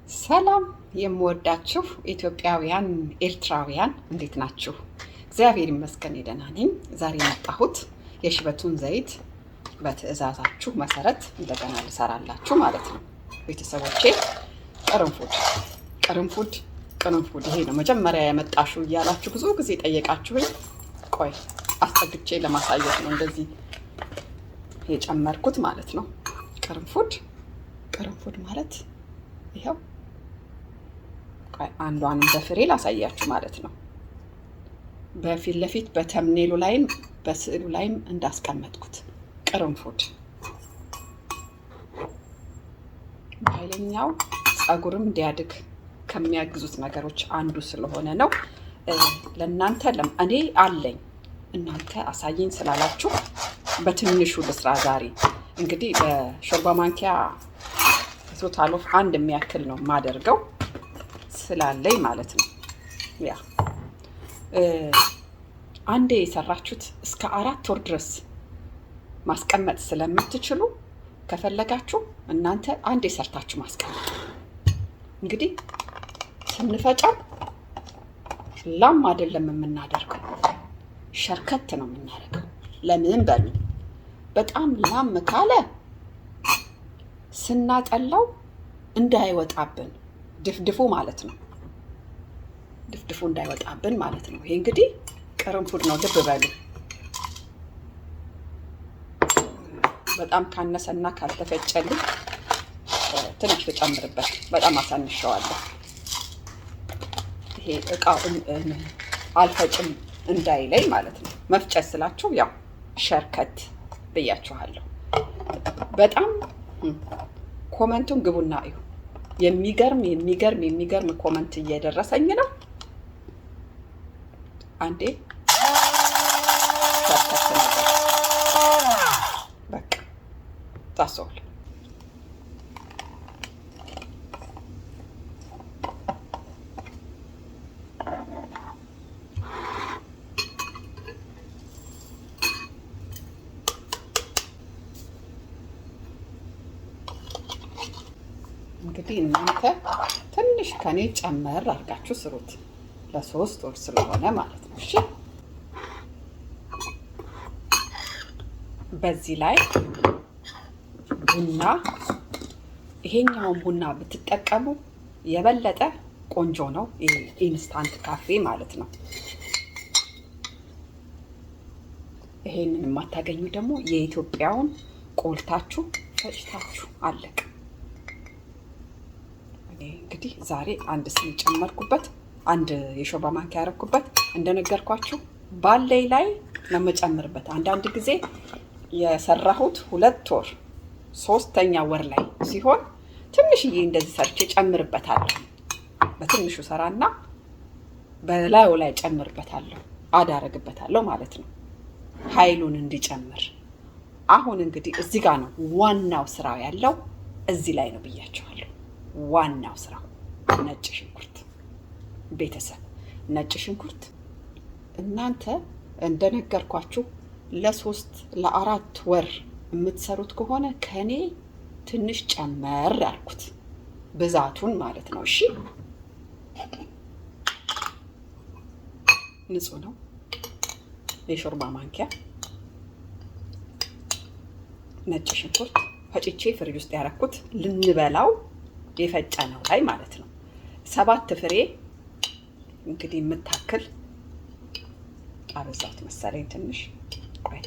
ሰላም የምወዳችሁ ኢትዮጵያውያን ኤርትራውያን እንዴት ናችሁ? እግዚአብሔር ይመስገን ደህና ነኝ። ዛሬ የመጣሁት የሽበቱን ዘይት በትዕዛዛችሁ መሰረት እንደገና ልሰራላችሁ ማለት ነው። ቤተሰቦቼ ቅርንፉድ ይሄ ነው መጀመሪያ ያመጣሽው እያላችሁ ብዙ ጊዜ ጠየቃችሁኝ። ቆይ አስጠግቼ ለማሳየት ነው እንደዚህ የጨመርኩት ማለት ነው። ቅርንፉድ ማለት ይኸው አንዷንም በፍሬ ላሳያችሁ ማለት ነው። በፊት ለፊት በተምኔሉ ላይም በስዕሉ ላይም እንዳስቀመጥኩት ቅርንፉድ ኃይለኛው ፀጉርም እንዲያድግ ከሚያግዙት ነገሮች አንዱ ስለሆነ ነው። ለእናንተ እኔ አለኝ እናንተ አሳየኝ ስላላችሁ በትንሹ ልስራ ዛሬ። እንግዲህ በሾርባ ማንኪያ ቶታል ኦፍ አንድ የሚያክል ነው ማደርገው ስላለኝ ማለት ነው። ያ አንዴ የሰራችሁት እስከ 4 ወር ድረስ ማስቀመጥ ስለምትችሉ ከፈለጋችሁ እናንተ አንዴ ሰርታችሁ ማስቀመጥ። እንግዲህ ስንፈጨው ላም አይደለም የምናደርገው፣ ሸርከት ነው የምናደርገው። ለምን በሉ በጣም ላም ካለ ስናጠላው እንዳይወጣብን ድፍድፉ ማለት ነው። ድፍድፉ እንዳይወጣብን ማለት ነው። ይሄ እንግዲህ ቅርንፉድ ነው። ልብ በሉ። በጣም ካነሰና ካልተፈጨልኝ ትንሽ ልጨምርበት። በጣም አሳንሸዋለሁ። ይሄ እቃው አልፈጭም እንዳይለኝ ማለት ነው። መፍጨት ስላችሁ ያው ሸርከት ብያችኋለሁ። በጣም ኮመንቱን ግቡና እዩ። የሚገርም ኮመንት እየደረሰኝ ነው። አንዴ ሸርከት ነገር በቃ ታሰውል። እንግዲህ እናንተ ትንሽ ከኔ ጨመር አድርጋችሁ ስሩት። ለ3 ወር ስለሆነ ማለት ነው። እሺ በዚህ ላይ ቡና፣ ይሄኛውን ቡና ብትጠቀሙ የበለጠ ቆንጆ ነው። ኢንስታንት ካፌ ማለት ነው። ይሄንን የማታገኙ ደግሞ የኢትዮጵያውን ቆልታችሁ ፈጭታችሁ አለቅ። እንግዲህ ዛሬ አንድ ስኒ ጨመርኩበት፣ አንድ የሾርባ ማንኪያ ያረኩበት። እንደነገርኳችሁ ባለይ ላይ ነው የምጨምርበት። አንዳንድ ጊዜ የሰራሁት 2 ወር 3ኛ ወር ላይ ሲሆን ትንሽዬ እንደዚህ ሰርቼ ጨምርበታለሁ። በትንሹ ሰራና በላዩ ላይ ጨምርበታለሁ፣ አዳረግበታለሁ ማለት ነው ኃይሉን እንዲጨምር። አሁን እንግዲህ እዚህ ጋር ነው ዋናው ስራው ያለው፣ እዚህ ላይ ነው ብያችኋለሁ። ዋናው ስራው ነጭ ሽንኩርት። ቤተሰብ ነጭ ሽንኩርት እናንተ እንደነገርኳችሁ ለ3 ለ4 ወር የምትሰሩት ከሆነ ከኔ ትንሽ ጨመር አድርጉት፣ ብዛቱን ማለት ነው። እሺ ንጹህ ነው። የሾርባ ማንኪያ ነጭ ሽንኩርት ፈጭቼ ፍሪጅ ውስጥ ያረኩት ልንበላው የፈጨ ነው ላይ ማለት ነው። 7 ፍሬ እንግዲህ የምታክል አበዛት መሰለኝ ትንሽ። ቆይ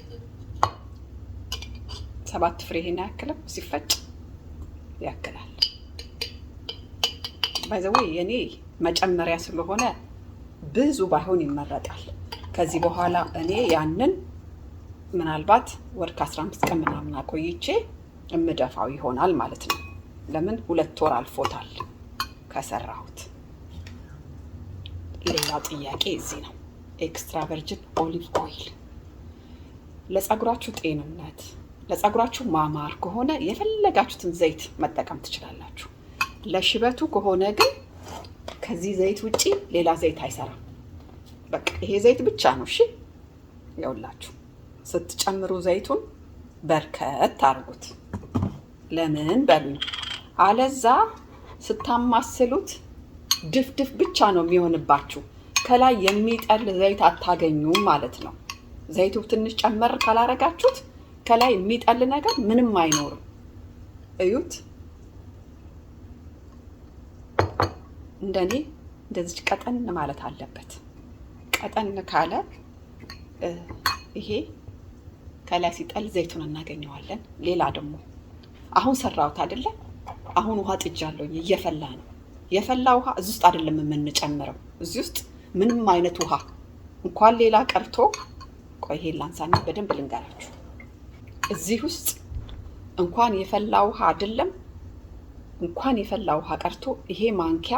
7 ፍሬ ይሄን ያክላል፣ ሲፈጭ ያክላል። ባይዘው የኔ መጨመሪያ ስለሆነ ብዙ ባይሆን ይመረጣል። ከዚህ በኋላ እኔ ያንን ምናልባት ወር ከ15 ቀን ምናምን አቆይቼ እምደፋው ይሆናል ማለት ነው። ለምን 2 ወር አልፎታል ከሰራሁት። ሌላው ጥያቄ እዚህ ነው። ኤክስትራ ቨርጂን ኦሊቭ ኦይል ለፀጉራችሁ ጤንነት፣ ለፀጉራችሁ ማማር ከሆነ የፈለጋችሁትን ዘይት መጠቀም ትችላላችሁ። ለሽበቱ ከሆነ ግን ከዚህ ዘይት ውጪ ሌላ ዘይት አይሰራም። በቃ ይሄ ዘይት ብቻ ነው። እሺ ያውላችሁ ስትጨምሩ ዘይቱን በርከት አድርጉት። ለምን በሉኝ፣ አለዛ ስታማስሉት ድፍድፍ ብቻ ነው የሚሆንባችሁ። ከላይ የሚጠል ዘይት አታገኙም ማለት ነው። ዘይቱ ትንሽ ጨመር ካላረጋችሁት ከላይ የሚጠል ነገር ምንም አይኖርም። እዩት። እንደኔ እንደዚህ ቀጠን ማለት አለበት። ቀጠን ካለ ይሄ ከላይ ሲጠል ዘይቱን እናገኘዋለን። ሌላ ደግሞ አሁን ሰራሁት አይደለ? አሁን ውሃ ጥጃለሁ፣ እየፈላ ነው። የፈላ ውሃ እዚህ ውስጥ አይደለም የምንጨምረው። እዚህ ውስጥ ምንም አይነት ውሃ እንኳን ሌላ ቀርቶ፣ ቆይ ይሄን ላንሳና በደንብ ልንገራችሁ። እዚህ ውስጥ እንኳን የፈላ ውሃ አይደለም፣ እንኳን የፈላ ውሃ ቀርቶ ይሄ ማንኪያ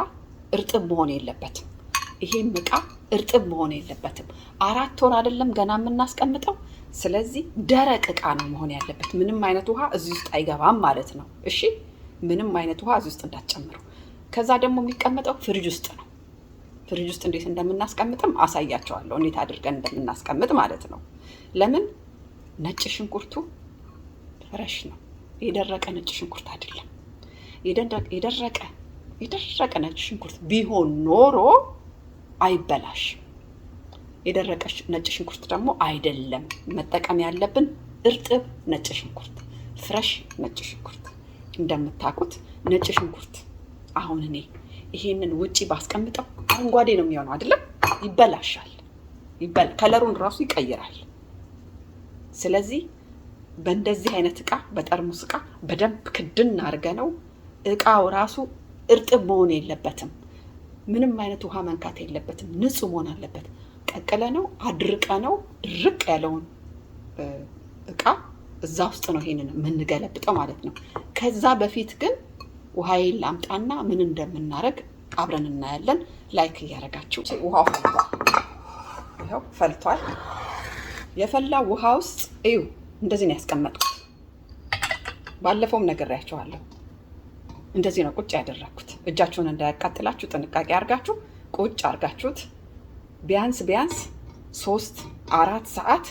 እርጥብ መሆን የለበትም። ይሄም ዕቃ እርጥብ መሆን የለበትም። 4 ወር አይደለም ገና የምናስቀምጠው። ስለዚህ ደረቅ ዕቃ ነው መሆን ያለበት። ምንም አይነት ውሃ እዚህ ውስጥ አይገባም ማለት ነው። እሺ፣ ምንም አይነት ውሃ እዚህ ውስጥ እንዳትጨምሩ። ከዛ ደግሞ የሚቀመጠው ፍሪጅ ውስጥ ነው። ፍሪጅ ውስጥ እንዴት እንደምናስቀምጥም አሳያቸዋለሁ፣ እንዴት አድርገን እንደምናስቀምጥ ማለት ነው። ለምን? ነጭ ሽንኩርቱ ፍረሽ ነው፣ የደረቀ ነጭ ሽንኩርት አይደለም። የደረቀ ነጭ ሽንኩርት ቢሆን ኖሮ አይበላሽም። የደረቀ ነጭ ሽንኩርት ደግሞ አይደለም መጠቀም ያለብን፣ እርጥብ ነጭ ሽንኩርት፣ ፍረሽ ነጭ ሽንኩርት። እንደምታውቁት ነጭ ሽንኩርት አሁን እኔ ይሄንን ውጪ ባስቀምጠው አረንጓዴ ነው የሚሆነው አይደለም? ይበላሻል። ከለሩን ራሱ ይቀይራል። ስለዚህ በእንደዚህ አይነት ዕቃ፣ በጠርሙስ ዕቃ በደንብ ክድን አድርገነው ዕቃው ራሱ እርጥብ መሆን የለበትም። ምንም አይነት ውሃ መንካት የለበትም። ንጹህ መሆን አለበት። ቀቅለነው አድርቀነው ድርቅ ያለውን ዕቃ እዛ ውስጥ ነው ይሄንን የምንገለብጠው ማለት ነው። ከዛ በፊት ግን ውሃዬን ላምጣና ምን እንደምናደርግ አብረን እናያለን። ላይክ እያደረጋችሁ። ውሃው ፈልቷል። የፈላ ውሃ ውስጥ እዩ፣ እንደዚህ ነው ያስቀመጥኩት። ባለፈውም ነግሬያችኋለሁ። እንደዚህ ነው ቁጭ ያደረኩት። እጃችሁን እንዳያቃጥላችሁ ጥንቃቄ አድርጋችሁ ቁጭ አድርጋችሁት ቢያንስ 3-4 ሰዓት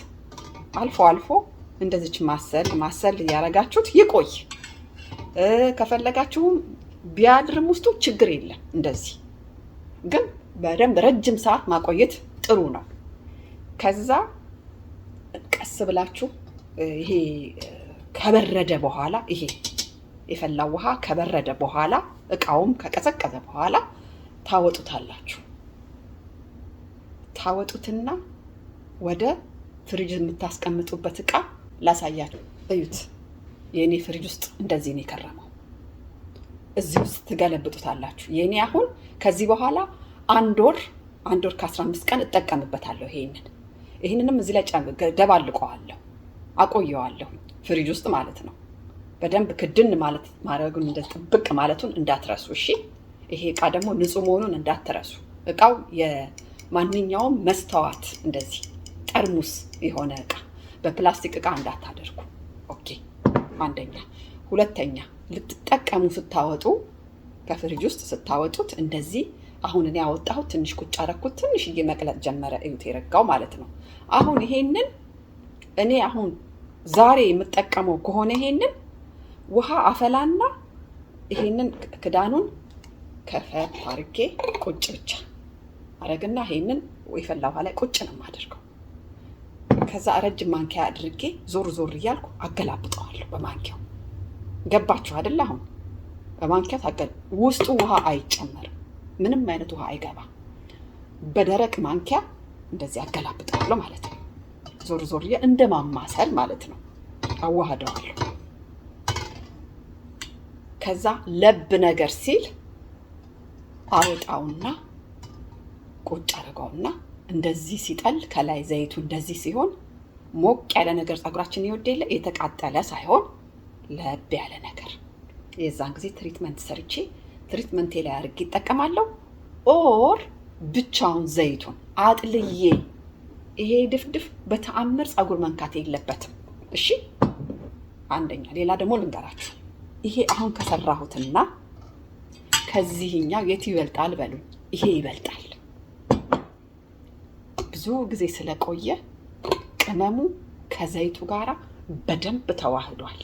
አልፎ አልፎ እንደዚች ማሰል እያደረጋችሁት ይቆይ። ከፈለጋችሁም ቢያድርም ውስጡ ችግር የለም። እንደዚህ ግን በደንብ ረጅም ሰዓት ማቆየት ጥሩ ነው። ከዛ ቀስ ብላችሁ ይሄ ከበረደ በኋላ፣ ይሄ የፈላው ውሃ ከበረደ በኋላ፣ እቃውም ከቀዘቀዘ በኋላ ታወጡታላችሁ። ታወጡትና ወደ ፍሪጅ የምታስቀምጡበት እቃ ላሳያችሁ። እዩት። የኔ ፍሪጅ ውስጥ እንደዚህ ነው የከረመው። እዚህ ውስጥ ትገለብጡታላችሁ። የኔ አሁን ከዚህ በኋላ አንድ ወር ከ15 ቀን እጠቀምበታለሁ። ይሄንንም እዚህ ላይ ደባልቀዋለሁ፣ አቆየዋለሁ ፍሪጅ ውስጥ ማለት ነው። በደንብ ክድን ማለት ማድረጉን ጥብቅ ማለቱን እንዳትረሱ እሺ። ይሄ እቃ ደግሞ ንጹህ መሆኑን እንዳትረሱ። እቃው የማንኛውም መስተዋት እንደዚህ ጠርሙስ የሆነ እቃ በፕላስቲክ እቃ እንዳታደርጉ። ኦኬ፣ አንደኛ። ሁለተኛ ልትጠቀሙ ስታወጡ ከፍሪጅ ውስጥ ስታወጡት እንደዚህ አሁን እኔ ያወጣሁት ትንሽ ቁጭ አደረኩት፣ ትንሽዬ መቅለጥ ጀመረ። እዩት፣ የረጋው ማለት ነው። አሁን ይሄንን እኔ አሁን ዛሬ የምጠቀመው ከሆነ ይሄንን ውሃ አፈላና ይሄንን ክዳኑን ከፈት አድርጌ ቁጭ ብቻ አረግና ይሄንን የፈላ ውሃ ላይ ቁጭ ነው የማደርገው። ከዛ ረጅም ማንኪያ አድርጌ ዞር እያልኩ አገላብጠዋለሁ በማንኪያው። ገባችሁ አይደል? አሁን በማንኪያው ውስጡ ውሃ አይጨመርም፣ ምንም አይነት ውሃ አይገባ። በደረቅ ማንኪያ እንደዚህ አገላብጠዋለሁ ማለት ነው። ዞር እንደ ማማሰል ማለት ነው። አዋህደዋለሁ። ከዛ ለብ ነገር ሲል አወጣውና ቁጭ አደረገውና እንደዚህ ሲጠል ከላይ ዘይቱ እንደዚህ ሲሆን ሞቅ ያለ ነገር ፀጉራችን ይወድ የለ የተቃጠለ ሳይሆን ለብ ያለ ነገር፣ የዛን ጊዜ ትሪትመንት ሰርቼ ትሪትመንቴ ላይ አድርጌ ይጠቀማለሁ። ኦር ብቻውን ዘይቱን አጥልዬ። ይሄ ድፍድፍ በተአምር ፀጉር መንካት የለበትም እሺ። አንደኛ። ሌላ ደግሞ ልንገራችሁ፣ ይሄ አሁን ከሰራሁትና ከዚህኛው የት ይበልጣል በሉኝ። ይሄ ይበልጣል። ብዙ ጊዜ ስለቆየ ቅመሙ ከዘይቱ ጋራ በደንብ ተዋህዷል።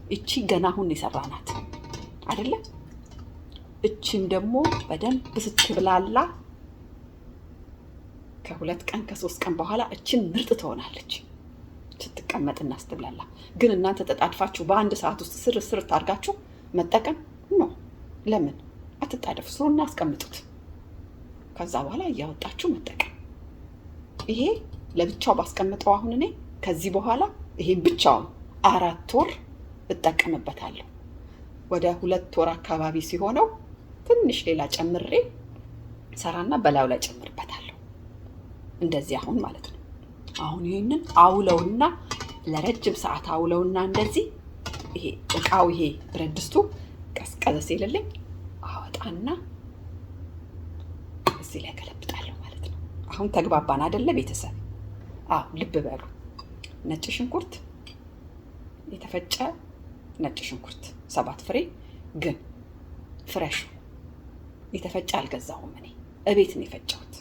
እቺ ገና አሁን የሰራናት አይደለ? እቺም ደግሞ በደንብ ስትብላላ ከ2 ቀን ከ3 ቀን በኋላ እቺን ምርጥ ትሆናለች ስትቀመጥና ስትብላላ። ግን እናንተ ተጣድፋችሁ በአንድ ሰዓት ውስጥ ስር ታርጋችሁ መጠቀም ነው። ለምን አትጣደፉ? ስሩና አስቀምጡት። ከዛ በኋላ እያወጣችሁ መጠቀም። ይሄ ለብቻው ባስቀምጠው አሁን እኔ ከዚህ በኋላ ይሄን ብቻውን 4 ወር እጠቀምበታለሁ። ወደ 2 ወር አካባቢ ሲሆነው ትንሽ ሌላ ጨምሬ ሰራና በላዩ ላይ ጨምርበታለሁ። እንደዚህ አሁን ማለት ነው። አሁን ይሄንን አውለውና ለረጅም ሰዓት አውለውና እንደዚህ ይሄ እቃው ይሄ ብረት ድስቱ ቀዝቀዝ ሲልልኝ አወጣና እዚህ ላይ ገለብጣለሁ ማለት ነው። አሁን ተግባባን አይደለ ቤተሰብ? አዎ ልብ በሉ። ነጭ ሽንኩርት የተፈጨ ነጭ ሽንኩርት 7 ፍሬ፣ ግን ፍሬሽ የተፈጨ አልገዛሁም እኔ እቤት ነው የፈጨሁት።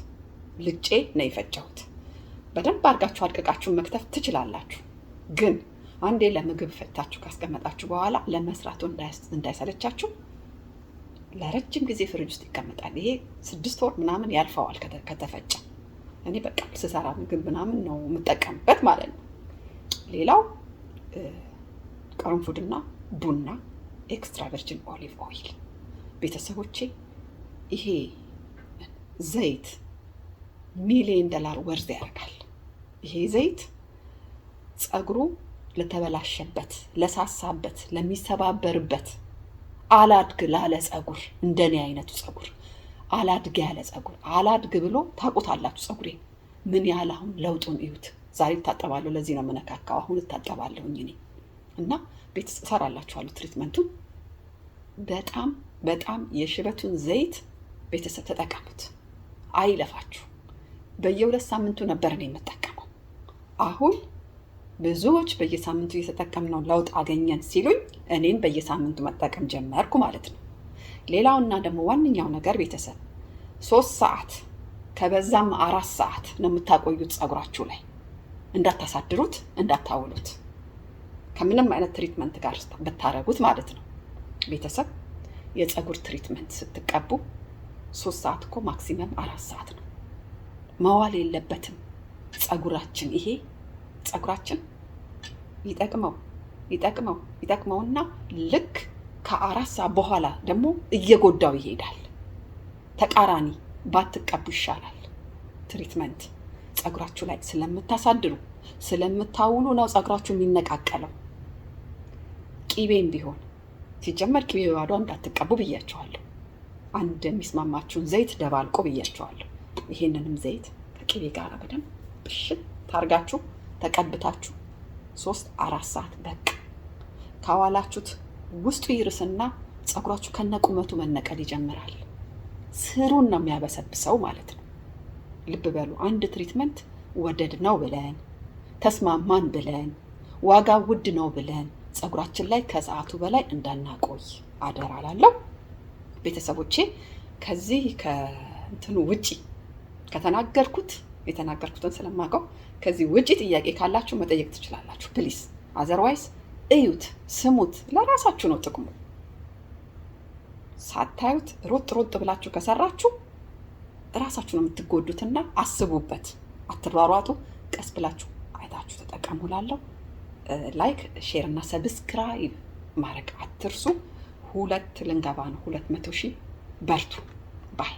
ልጬ ነው የፈጨሁት። በደንብ አድርጋችሁ አድቅቃችሁ መክተፍ ትችላላችሁ። ግን አንዴ ለምግብ ፈታችሁ ካስቀመጣችሁ በኋላ ለመስራቱ እንዳይሰለቻችሁ ለረጅም ጊዜ ፍሪጅ ውስጥ ይቀመጣል። ይሄ 6 ወር ምናምን ያልፈዋል ከተፈጨ። እኔ በቃ ስሰራ ምግብ ምናምን ነው የምጠቀምበት ማለት ነው። ሌላው ቅርንፉድና ቡና ኤክስትራ ቨርጂን ኦሊቭ ኦይል ቤተሰቦቼ፣ ይሄ ዘይት $1,000,000 ወርዝ ያደርጋል። ይሄ ዘይት ፀጉሩ ለተበላሸበት፣ ለሳሳበት፣ ለሚሰባበርበት አላድግ ላለ ፀጉር፣ እንደኔ አይነቱ ፀጉር አላድግ ያለ ፀጉር አላድግ ብሎ ታውቁታላችሁ። ፀጉሬ ምን ያህል አሁን ለውጡን እዩት። ዛሬ እታጠባለሁ። ለዚህ ነው የምነካካው። አሁን እታጠባለሁኝ እኔ እና ቤት እሰራላችኋለሁ ትሪትመንቱን። በጣም በጣም የሽበቱን ዘይት ቤተሰብ ተጠቀሙት፣ አይለፋችሁ። በየ2 ሳምንቱ ነበር እኔ የምጠቀመው። አሁን ብዙዎች በየሳምንቱ እየተጠቀምነው ለውጥ አገኘን ሲሉኝ እኔን በየሳምንቱ መጠቀም ጀመርኩ ማለት ነው። ሌላውና ደግሞ ዋነኛው ነገር ቤተሰብ 3 ሰዓት ከበዛም 4 ሰዓት ነው የምታቆዩት ፀጉራችሁ ላይ። እንዳታሳድሩት፣ እንዳታውሉት ከምንም አይነት ትሪትመንት ጋር ብታረጉት ማለት ነው ቤተሰብ። የፀጉር ትሪትመንት ስትቀቡ 3 ሰዓት እኮ ማክሲመም 4 ሰዓት ነው መዋል የለበትም። ፀጉራችን ይሄ ፀጉራችን ይጠቅመውና ልክ ከ4 ሰዓት በኋላ ደግሞ እየጎዳው ይሄዳል። ተቃራኒ ባትቀቡ ይሻላል። ትሪትመንት ፀጉራችሁ ላይ ስለምታሳድሩ ስለምታውሉ ነው ፀጉራችሁ የሚነቃቀለው። ቂቤም ቢሆን ሲጀመር ቂቤ ባዶ እንዳትቀቡ ብያቸዋለሁ። አንድ የሚስማማችሁን ዘይት ደባልቆ ብያቸዋለሁ። ይሄንንም ዘይት ከቂቤ ጋር በደንብ ብሽት ታርጋችሁ ተቀብታችሁ 3-4 ሰዓት በቃ ካዋላችሁት ውስጡ ይርስና ፀጉራችሁ ከነቁመቱ መነቀል ይጀምራል። ስሩን ነው የሚያበሰብሰው ማለት ነው። ልብ በሉ። አንድ ትሪትመንት ወደድ ነው ብለን ተስማማን ብለን ዋጋ ውድ ነው ብለን ፀጉራችን ላይ ከሰዓቱ በላይ እንዳናቆይ አደራ እላለሁ ቤተሰቦቼ። ከዚህ ከእንትኑ ውጪ የተናገርኩትን ስለማውቀው ከዚህ ውጪ ጥያቄ ካላችሁ መጠየቅ ትችላላችሁ ፕሊስ። አዘርዋይስ እዩት፣ ስሙት፣ ለራሳችሁ ነው ጥቅሙ። ሳታዩት ሮጥ ብላችሁ ከሰራችሁ ራሳችሁ ነው የምትጎዱትና አስቡበት። አትሯሯጡ። ቀስ ብላችሁ አይታችሁ ተጠቀሙ እላለሁ። ላይክ፣ ሼር እና ሰብስክራይብ ማድረግ አትርሱ። 2 ልንገባ ነው 200,000። በርቱ ባይ